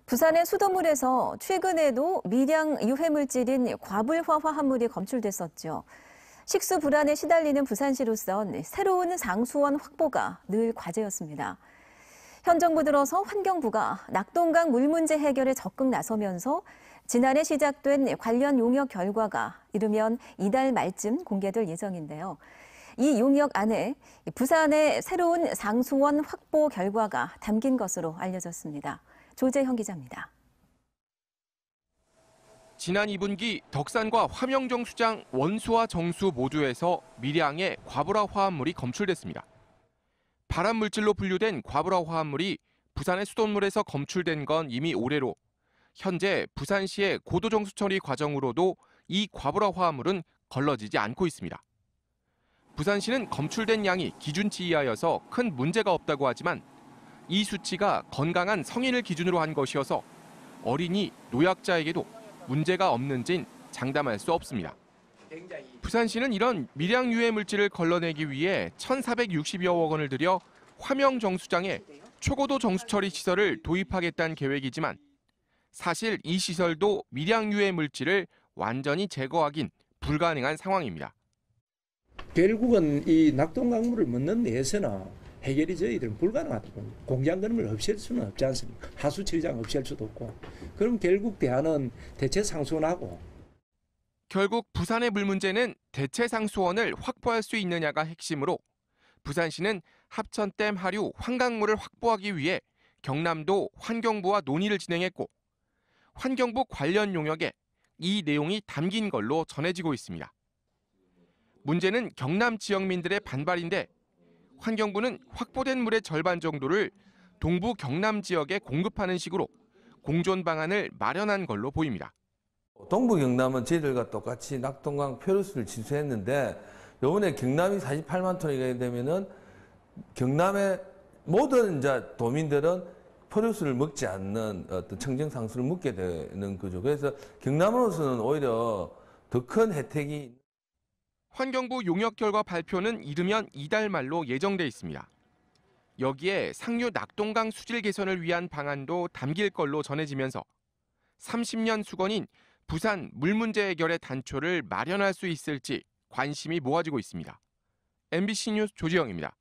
부산의 수돗물에서 최근에도 미량 유해물질인 과불화화 합물이 검출됐었죠. 식수 불안에 시달리는 부산시로선 새로운 상수원 확보가 늘 과제였습니다. 현 정부 들어서 환경부가 낙동강 물 문제 해결에 적극 나서면서 지난해 시작된 관련 용역 결과가 이르면 이달 말쯤 공개될 예정인데요. 이 용역 안에 부산의 새로운 상수원 확보 결과가 담긴 것으로 알려졌습니다. 조재형 기자입니다. 지난 2분기 덕산과 화명정수장 원수와 정수 모두에서 미량의 과불화 화합물이 검출됐습니다. 발암물질로 분류된 과불화 화합물이 부산의 수돗물에서 검출된 건 이미 올해로, 현재 부산시의 고도정수 처리 과정으로도 이 과불화 화합물은 걸러지지 않고 있습니다. 부산시는 검출된 양이 기준치 이하여서 큰 문제가 없다고 하지만 이 수치가 건강한 성인을 기준으로 한 것이어서 어린이, 노약자에게도 문제가 없는지는 장담할 수 없습니다. 부산시는 이런 미량 유해 물질을 걸러내기 위해 1,460여억 원을 들여 화명정수장에 초고도 정수처리 시설을 도입하겠다는 계획이지만 사실 이 시설도 미량 유해 물질을 완전히 제거하긴 불가능한 상황입니다. 결국은 이 낙동강물을 묻는 데에서는 해결이 저희들은 불가능하다고. 공장건물 없앨 수는 없지 않습니까? 하수처리장 없앨 수도 없고. 그럼 결국 대안은 대체 상수원하고. 결국 부산의 물 문제는 대체 상수원을 확보할 수 있느냐가 핵심으로 부산시는 합천댐 하류 환강물을 확보하기 위해 경남도 환경부와 논의를 진행했고 환경부 관련 용역에 이 내용이 담긴 걸로 전해지고 있습니다. 문제는 경남 지역민들의 반발인데 환경부는 확보된 물의 절반 정도를 동부 경남 지역에 공급하는 식으로 공존 방안을 마련한 걸로 보입니다. 동부 경남은 저희들과 똑같이 낙동강 표류수를 취소했는데 이번에 경남이 48만 톤이 되면은 경남의 모든 이제 도민들은 표류수를 먹지 않는 어떤 청정상수를 먹게 되는 거죠. 그래서 경남으로서는 오히려 더 큰 혜택이. 환경부 용역 결과 발표는 이르면 이달 말로 예정돼 있습니다. 여기에 상류 낙동강 수질 개선을 위한 방안도 담길 걸로 전해지면서 30년 수건인 부산 물 문제 해결의 단초를 마련할 수 있을지 관심이 모아지고 있습니다. MBC 뉴스 조지영입니다.